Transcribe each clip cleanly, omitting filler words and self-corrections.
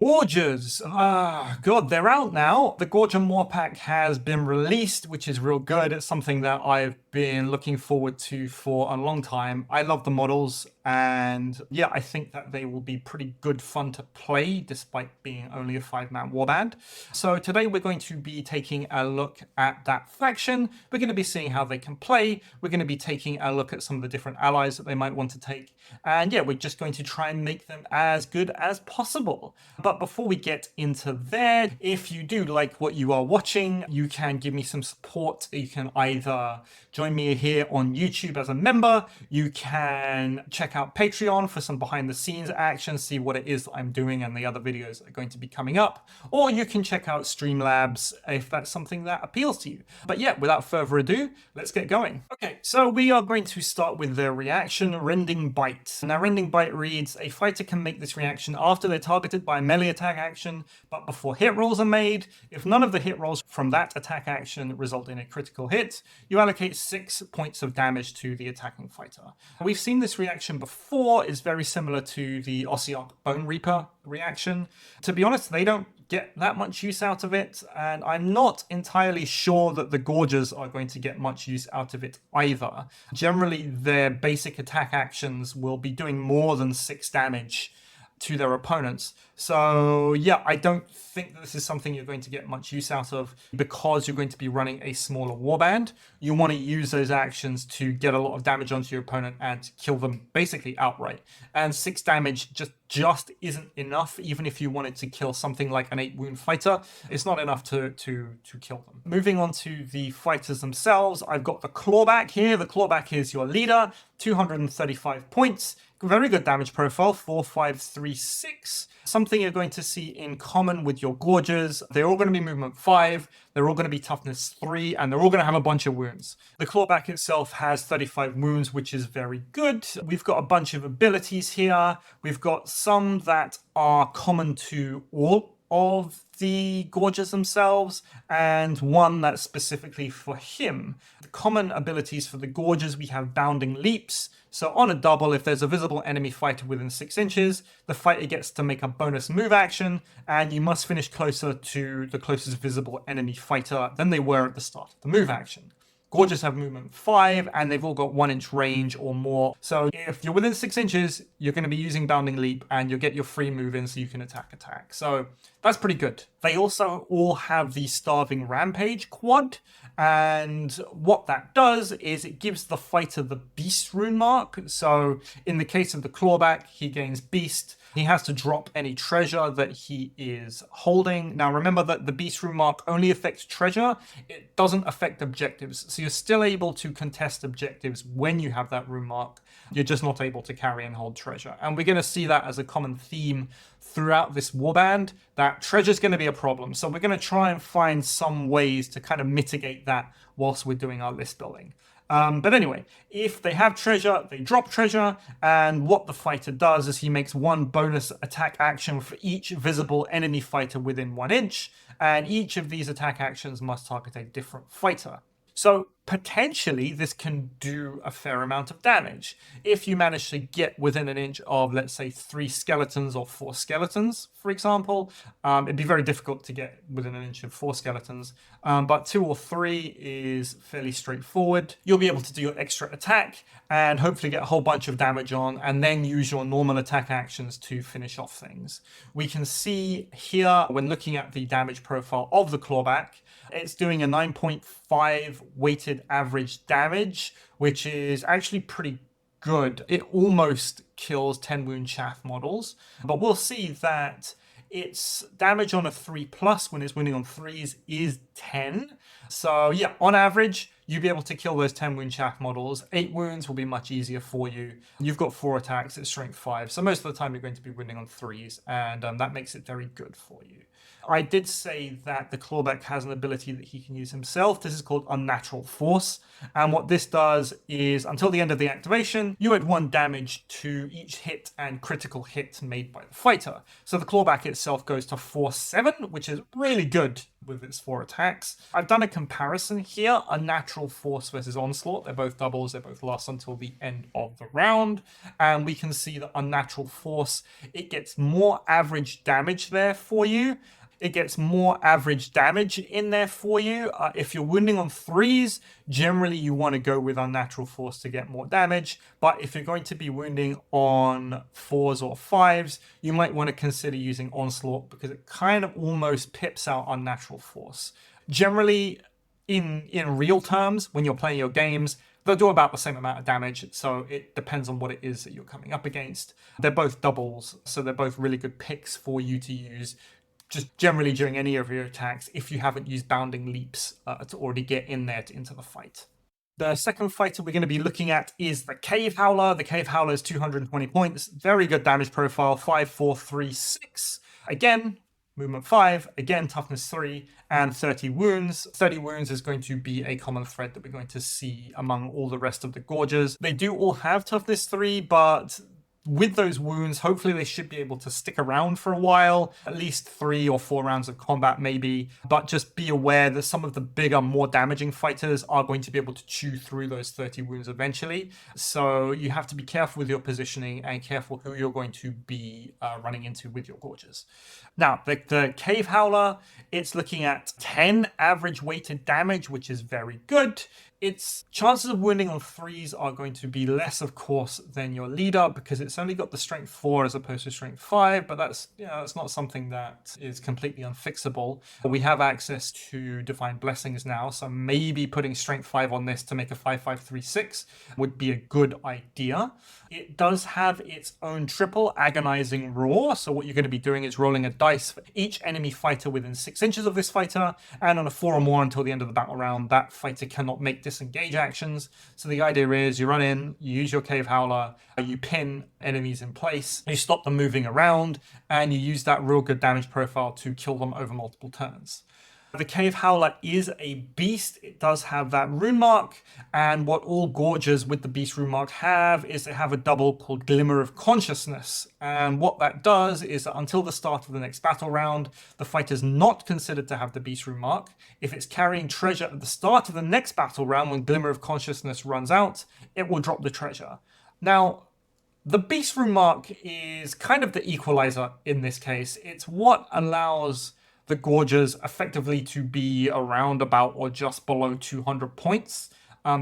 Gorgers. God, they're out now. The Gorger Mawpack has been released, which is real good. It's something that I've been looking forward to for a long time. I love the models, and yeah, I think that they will be pretty good fun to play, despite being only a 5-man warband. So today we're going to be taking a look at that faction. We're going to be seeing how they can play. We're going to be taking a look at some of the different allies that they might want to take. And yeah, we're just going to try and make them as good as possible. But before we get into there, if you do like what you are watching, you can give me some support. You can either join me here on YouTube as a member, you can check out Patreon for some behind the scenes action, see what it is that I'm doing and the other videos that are going to be coming up, or you can check out Streamlabs if that's something that appeals to you. But yeah, without further ado, let's get going. Okay, so we are going to start with the reaction Rending Bite. Now, Rending Bite reads, a fighter can make this reaction after they're targeted by a melee attack action, but before hit rolls are made. If none of the hit rolls from that attack action result in a critical hit, you allocate 6 points of damage to the attacking fighter. We've seen this reaction before. It's very similar to the Ossiarch Bone Reaper reaction. To be honest, they don't get that much use out of it, and I'm not entirely sure that the Gorgers are going to get much use out of it either. Generally, their basic attack actions will be doing more than 6 damage to their opponents. So yeah, I don't think that this is something you're going to get much use out of because you're going to be running a smaller warband. You want to use those actions to get a lot of damage onto your opponent and kill them basically outright. And 6 damage just isn't enough. Even if you wanted to kill something like an 8-wound fighter, it's not enough to kill them. Moving on to the fighters themselves, I've got the Clawback here. The Clawback is your leader, 235 points. Very good damage profile, 4, 5, 3, 6. Something you're going to see in common with your Gorgers. They're all going to be movement 5, they're all going to be toughness 3, and they're all going to have a bunch of wounds. The Clawback itself has 35 wounds, which is very good. We've got a bunch of abilities here. We've got some that are common to all of the Gorgers themselves, and one that's specifically for him. The common abilities for the Gorgers, we have Bounding Leaps. So on a double, if there's a visible enemy fighter within 6 inches, the fighter gets to make a bonus move action, and you must finish closer to the closest visible enemy fighter than they were at the start of the move action. Gorgers have movement 5, and they've all got 1-inch range or more. So if you're within 6 inches, you're going to be using Bounding Leap, and you'll get your free move in so you can attack. So that's pretty good. They also all have the Starving Rampage quad, and what that does is it gives the fighter the Beast rune mark. So in the case of the Clawback, he gains Beast. He has to drop any treasure that he is holding. Now remember that the Beast rune mark only affects treasure. It doesn't affect objectives. So you're still able to contest objectives when you have that rune mark. You're just not able to carry and hold treasure. And we're going to see that as a common theme throughout this warband, that treasure is going to be a problem. So we're going to try and find some ways to kind of mitigate that whilst we're doing our list building. But anyway, if they have treasure, they drop treasure, and what the fighter does is he makes 1 bonus attack action for each visible enemy fighter within 1 inch, and each of these attack actions must target a different fighter. So potentially this can do a fair amount of damage. If you manage to get within 1 inch of, let's say, 3 skeletons or 4 skeletons, for example, it'd be very difficult to get within 1 inch of 4 skeletons, but 2 or 3 is fairly straightforward. You'll be able to do your extra attack and hopefully get a whole bunch of damage on, and then use your normal attack actions to finish off things. We can see here, when looking at the damage profile of the Clawback, it's doing a 9.5 weighted average damage, which is actually pretty good. It almost kills 10 wound chaff models, but we'll see that its damage on a 3+ when it's winning on 3s is 10. So yeah, on average, you'll be able to kill those 10 wound chaff models. 8 wounds will be much easier for you. You've got 4 attacks, it's strength 5. So most of the time you're going to be winning on 3s, and that makes it very good for you. I did say that the Clawback has an ability that he can use himself. This is called Unnatural Force. And what this does is, until the end of the activation, you add 1 damage to each hit and critical hit made by the fighter. So the Clawback itself goes to 4/7, which is really good with its 4 attacks. I've done a comparison here. Unnatural Unnatural Force versus Onslaught. They're both doubles. They both last until the end of the round. And we can see that Unnatural Force, it gets more average damage there for you. It gets more average damage in there for you. If you're wounding on 3s, generally you want to go with Unnatural Force to get more damage. But if you're going to be wounding on 4s or 5s, you might want to consider using Onslaught because it kind of almost pips out Unnatural Force. Generally, in real terms, when you're playing your games, they'll do about the same amount of damage, so it depends on what it is that you're coming up against. They're both doubles, so they're both really good picks for you to use just generally during any of your attacks if you haven't used Bounding Leaps to already get in there into the fight. The second fighter we're going to be looking at is the Cave Howler. The Cave Howler is 220 points, very good damage profile, 5, 4, 3, 6. Again, movement 5, again, toughness 3, and 30 wounds. 30 wounds is going to be a common thread that we're going to see among all the rest of the Gorgers. They do all have toughness 3, but with those wounds, hopefully they should be able to stick around for a while, at least 3 or 4 rounds of combat maybe, but just be aware that some of the bigger, more damaging fighters are going to be able to chew through those 30 wounds eventually. So you have to be careful with your positioning and careful who you're going to be running into with your Gorgers. Now, the Cave Howler, it's looking at 10 average weighted damage, which is very good. Its chances of wounding on 3s are going to be less, of course, than your leader because it's only got the strength 4 as opposed to strength 5, but that's not something that is completely unfixable. We have access to Divine Blessings now, so maybe putting strength 5 on this to make a 5-5-3-6 would be a good idea. It does have its own triple, Agonizing Roar, so what you're going to be doing is rolling a dice for each enemy fighter within 6 inches of this fighter, and on a 4 or more until the end of the battle round, that fighter cannot make disengage actions. So the idea is you run in, you use your Cave Howler, you pin enemies in place, you stop them moving around, and you use that real good damage profile to kill them over multiple turns. The Cave Howler is a beast. It does have that rune mark, and what all Gorgers with the beast rune mark have is they have a double called Glimmer of Consciousness. And what that does is that until the start of the next battle round, the fighter is not considered to have the beast rune mark. If it's carrying treasure at the start of the next battle round, when Glimmer of Consciousness runs out, it will drop the treasure. Now, the beast rune mark is kind of the equalizer in this case. It's what allows the Gorgers effectively to be around about or just below 200 points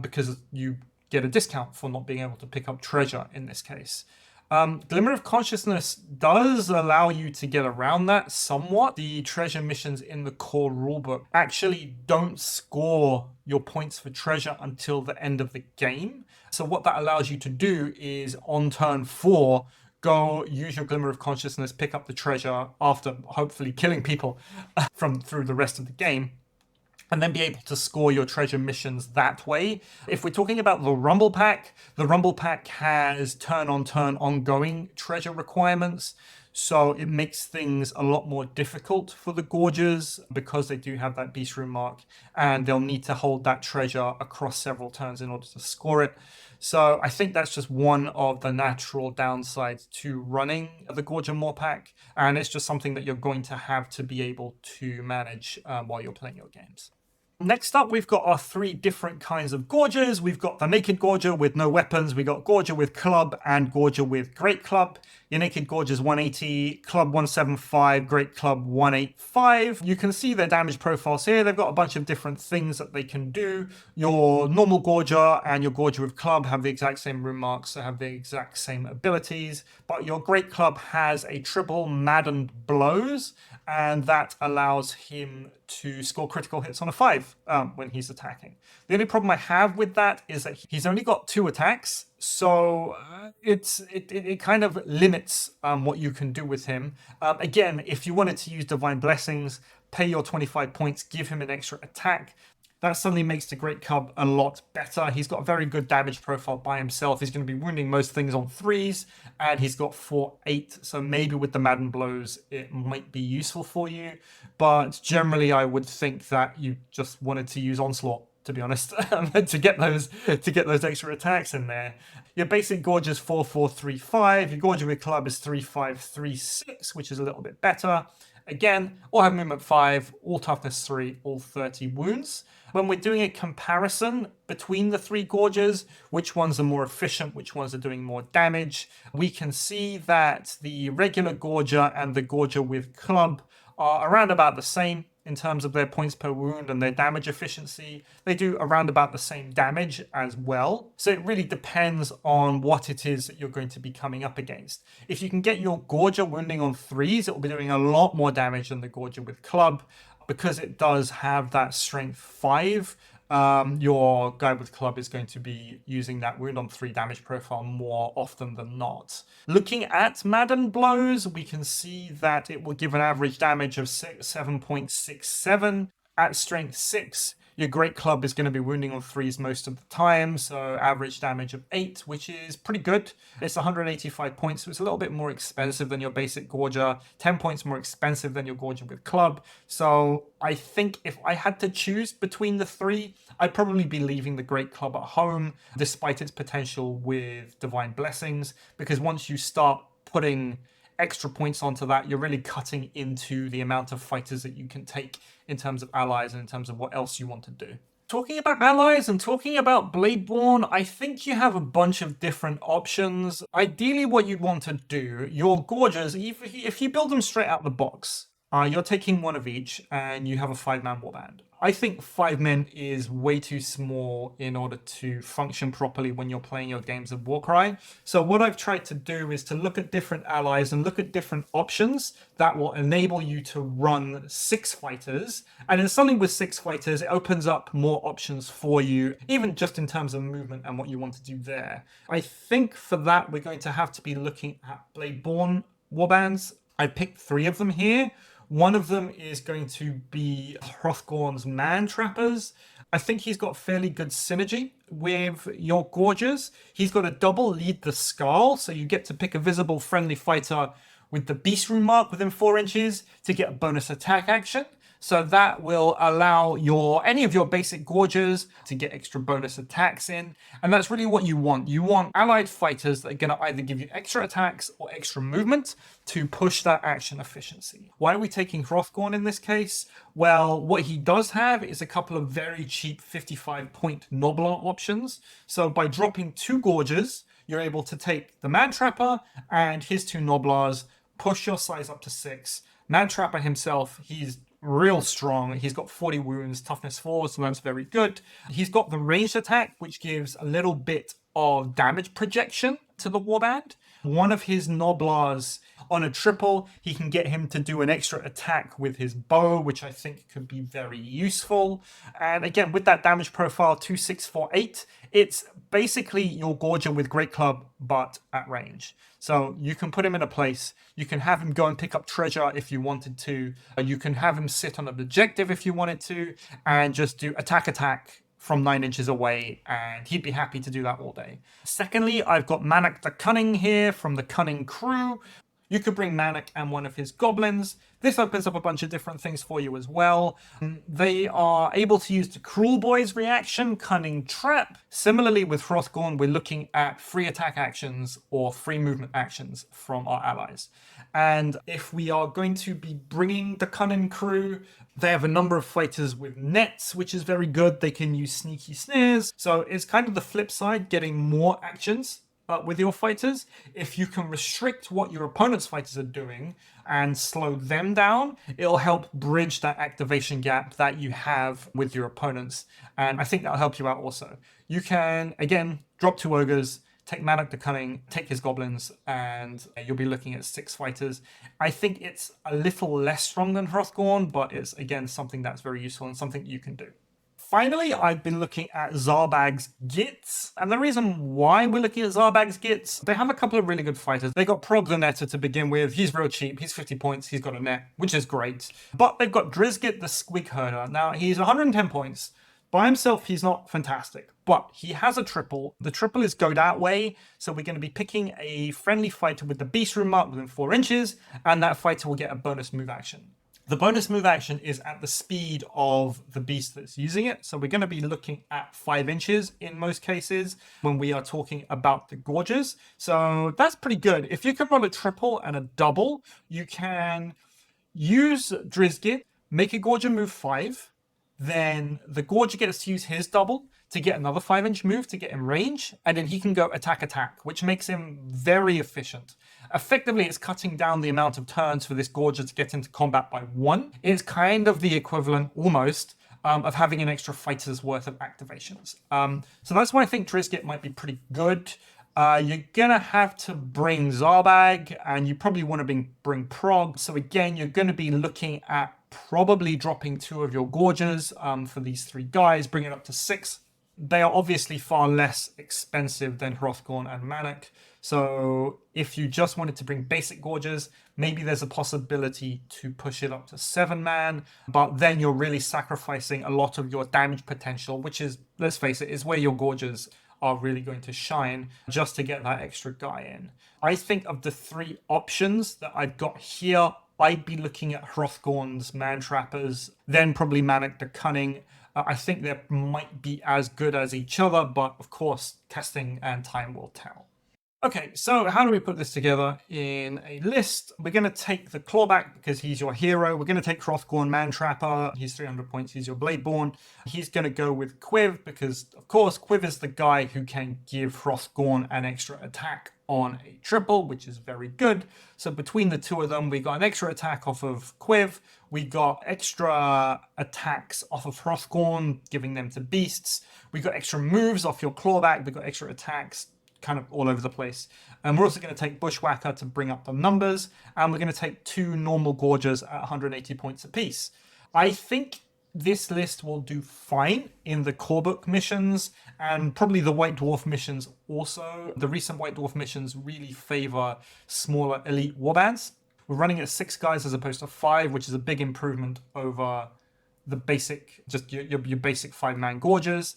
because you get a discount for not being able to pick up treasure in this case. Glimmer of Consciousness does allow you to get around that somewhat. The treasure missions in the core rulebook actually don't score your points for treasure until the end of the game. So what that allows you to do is on turn 4, go use your Glimmer of Consciousness, pick up the treasure after hopefully killing people through the rest of the game, and then be able to score your treasure missions that way. If we're talking about the Rumble Pack has turn-on-turn ongoing treasure requirements, so it makes things a lot more difficult for the Gorgers because they do have that beast rune mark, and they'll need to hold that treasure across several turns in order to score it. So I think that's just one of the natural downsides to running the Gorger Mawpack, and it's just something that you're going to have to be able to manage while you're playing your games. Next up, we've got our 3 different kinds of Gorgers. We've got the Naked Gorger with no weapons. We've got Gorger with Club and Gorger with Great Club. Your Naked Gorger's 180, Club 175, Great Club 185. You can see their damage profiles here. They've got a bunch of different things that they can do. Your normal Gorger and your Gorger with Club have the exact same rune marks, so have the exact same abilities. But your Great Club has a triple Maddened Blows, and that allows him to score critical hits on a 5 when he's attacking. The only problem I have with that is that he's only got 2 attacks, so it kind of limits what you can do with him. Again, if you wanted to use Divine Blessings, pay your 25 points, give him an extra attack. That suddenly makes the Great Club a lot better. He's got a very good damage profile by himself. He's going to be wounding most things on 3s, and he's got 4-8. So maybe with the Madden Blows, it might be useful for you. But generally, I would think that you just wanted to use Onslaught, to be honest, to get those extra attacks in there. Your basic Gorge is 4-4-3-5. Your Gorger with Club is 3-5-3-6, which is a little bit better. Again, all have movement 5, all toughness 3, all 30 wounds. When we're doing a comparison between the three Gorgers, which ones are more efficient, which ones are doing more damage, we can see that the regular Gorger and the Gorger with club are around about the same in terms of their points per wound and their damage efficiency. They do around about the same damage as well. So it really depends on what it is that you're going to be coming up against. If you can get your Gorger wounding on 3s, it will be doing a lot more damage than the Gorger with club. Because it does have that strength 5, your guy with club is going to be using that wound on 3 damage profile more often than not. Looking at Madden blows, we can see that it will give an average damage of 7.67 at strength 6. Your great club is going to be wounding on 3s most of the time, so average damage of 8, which is pretty good. It's 185 points, so it's a little bit more expensive than your basic Gorger, 10 points more expensive than your Gorger with club. So I think if I had to choose between the three, I'd probably be leaving the great club at home, despite its potential with divine blessings, because once you start putting extra points onto that, you're really cutting into the amount of fighters that you can take in terms of allies and in terms of what else you want to do. Talking about allies and talking about Bladeborn, I think you have a bunch of different options. Ideally, what you'd want to do, your Gorgers, if you build them straight out the box, you're taking one of each and you have a 5-man warband. I think 5 men is way too small in order to function properly when you're playing your games of Warcry. So what I've tried to do is to look at different allies and look at different options that will enable you to run 6 fighters. And in something with 6 fighters, it opens up more options for you, even just in terms of movement and what you want to do there. I think for that, we're going to have to be looking at Bladeborn warbands. I picked 3 of them here. One of them is going to be Hrothgorn's Man Trappers. I think he's got fairly good synergy with your Gorgers. He's got a double lead the Skull, so you get to pick a visible friendly fighter with the Beast Rune mark within 4 inches to get a bonus attack action. So that will allow any of your basic Gorgers to get extra bonus attacks in. And that's really what you want. You want allied fighters that are going to either give you extra attacks or extra movement to push that action efficiency. Why are we taking Hrothgorn in this case? Well, what he does have is a couple of very cheap 55-point Noblar options. So by dropping 2 Gorgers, you're able to take the Man Trapper and his 2 Noblars, push your size up to 6. Man Trapper himself, he's real strong. He's got 40 wounds, toughness 4, so that's very good. He's got the ranged attack, which gives a little bit of damage projection to the warband. One of his Noblars on a triple, he can get him to do an extra attack with his bow, which I think could be very useful. And again, with that damage profile 2, 6, 4, 8, it's basically your Gorger with Great Club, but at range. So you can put him in a place, you can have him go and pick up treasure if you wanted to, you can have him sit on an objective if you wanted to, and just do attack from 9 inches away, and he'd be happy to do that all day. Secondly, I've got Manak the Cunning here from the Cunning Crew. You could bring Manak and one of his goblins. This opens up a bunch of different things for you as well. They are able to use the Cruel Boy's reaction, Cunning Trap. Similarly with Hrothgorn, we're looking at free attack actions or free movement actions from our allies. And if we are going to be bringing the Cunning Crew, they have a number of fighters with nets, which is very good. They can use sneaky snares. So it's kind of the flip side, getting more actions with your fighters. If you can restrict what your opponent's fighters are doing and slow them down, it'll help bridge that activation gap that you have with your opponents. And I think that'll help you out also. You can, again, drop 2 ogres, take Manak the Cunning, take his goblins, and you'll be looking at 6 fighters. I think it's a little less strong than Hrothgorn, but it's, again, something that's very useful and something you can do. Finally, I've been looking at Zarbag's Gits, and the reason why we're looking at Zarbag's Gits, they have a couple of really good fighters. They got Prog the Netter to begin with. He's real cheap. He's 50 points. He's got a net, which is great. But they've got Drizgit the Squig Herder. Now, he's 110 points. By himself, he's not fantastic, but he has a triple. The triple is go that way, so we're going to be picking a friendly fighter with the Beast Rune mark within 4 inches, and that fighter will get a bonus move action. The bonus move action is at the speed of the beast that's using it. So we're going to be looking at 5 inches in most cases when we are talking about the Gorgers. So that's pretty good. If you can roll a triple and a double, you can use Drizgit, make a Gorger move 5, then the Gorger gets to use his double to get another 5-inch move to get in range, and then he can go attack, which makes him very efficient. Effectively, it's cutting down the amount of turns for this Gorger to get into combat by 1. It's kind of the equivalent, almost, of having an extra fighter's worth of activations. So that's why I think Drizgit might be pretty good. You're gonna have to bring Zarbag, and you probably want to bring Prog. So again, you're going to be looking at probably dropping 2 of your Gorgers for these 3 guys, bring it up to 6. They are obviously far less expensive than Hrothgorn and Manic. So if you just wanted to bring basic Gorgers, maybe there's a possibility to push it up to 7-man, but then you're really sacrificing a lot of your damage potential, which is, let's face it, is where your Gorgers are really going to shine just to get that extra guy in. I think of the 3 options that I've got here, I'd be looking at Hrothgorn's Man Trappers, then probably Manic the Cunning. I think they might be as good as each other, but of course, testing and time will tell. Okay, so how do we put this together in a list? We're going to take the Clawback because he's your hero. We're going to take Hrothgorn, Man Trapper. He's 300 points. He's your Bladeborn. He's going to go with Quiv because, of course, Quiv is the guy who can give Hrothgorn an extra attack on a triple, which is very good. So between the 2 of them, we got an extra attack off of Quiv. We got extra attacks off of Hrothgorn, giving them to beasts. We got extra moves off your Clawback. We got extra attacks kind of all over the place. And we're also going to take Bushwhacker to bring up the numbers, and we're going to take 2 normal Gorgers at 180 points apiece. I think this list will do fine in the core book missions, and probably the White Dwarf missions also. The recent White Dwarf missions really favor smaller elite warbands. We're running at 6 guys as opposed to 5, which is a big improvement over the basic, just your basic 5-man Gorgers.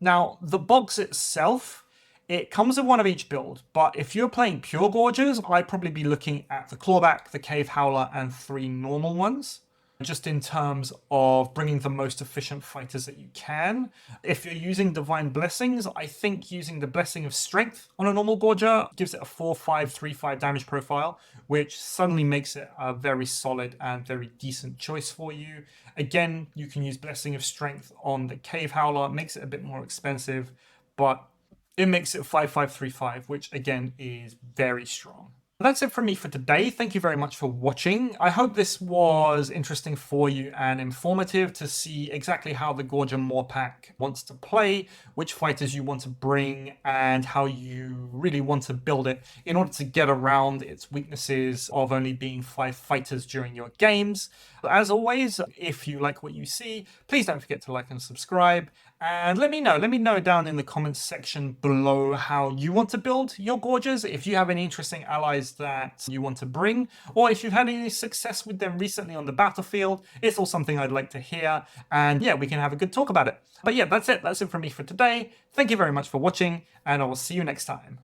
Now, the box itself, it comes with 1 of each build, but if you're playing pure Gorgers, I'd probably be looking at the Clawback, the Cave Howler, and 3 normal ones, just in terms of bringing the most efficient fighters that you can. If you're using Divine Blessings, I think using the Blessing of Strength on a normal Gorger gives it a 4-5-3-5 damage profile, which suddenly makes it a very solid and very decent choice for you. Again, you can use Blessing of Strength on the Cave Howler, makes it a bit more expensive, but it makes it 5-5-3-5, which again is very strong. That's it from me for today. Thank you very much for watching. I hope this was interesting for you and informative to see exactly how the Gorger Mawpack wants to play, which fighters you want to bring, and how you really want to build it in order to get around its weaknesses of only being 5 fighters during your games. As always, if you like what you see, please don't forget to like and subscribe. And let me know down in the comments section below how you want to build your Gorgers, if you have any interesting allies that you want to bring, or if you've had any success with them recently on the battlefield. It's all something I'd like to hear, and yeah, we can have a good talk about it. But yeah, that's it from me for today. Thank you very much for watching, and I will see you next time.